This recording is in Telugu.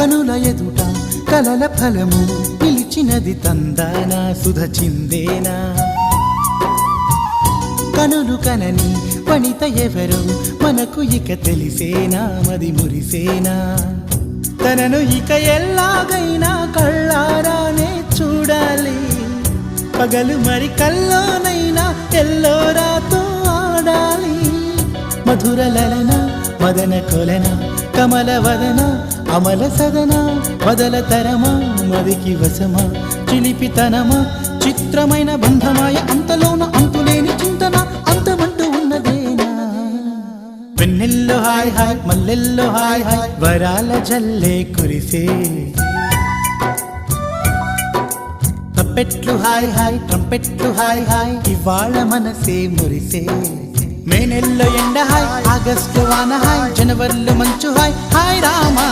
కనుల ఎదుట కలల ఫలము పిలిచినది తందాన సుధ చిందేనా కనులు కనని వనిత ఎవరు మనకు ఇక తెలిసేనా మది మురిసేనా తనను ఇక ఎల్లాగైనా కళ్ళారానే చూడాలి పగలు మరి కల్లోనైనా ఎల్లోరాతో ఆడాలి మధుర లలన మదన కొలన కమల వదన అమల సదన వదల తరమా మదికి వశమా చిలిపితనమా చిత్రమైన బంధమాయ అంతలోన అంతులేని చింతన అంతమంటూ ఉన్నదేనా వెన్నెల్లో హాయ్ హాయ్ మల్లెల్లో హాయ్ హాయ్ వరాల జల్లే కురిసే తప్పెట్లు హాయ్ హాయ్ ట్రంపెట్లు హాయ్ హాయ్ ఇవాళ మనసే మురిసే మే నెలలో ఎండ హాయ్ ఆగస్టు వాన హాయ్ జనవరిలో మంచు హాయ్ హాయ్ రామా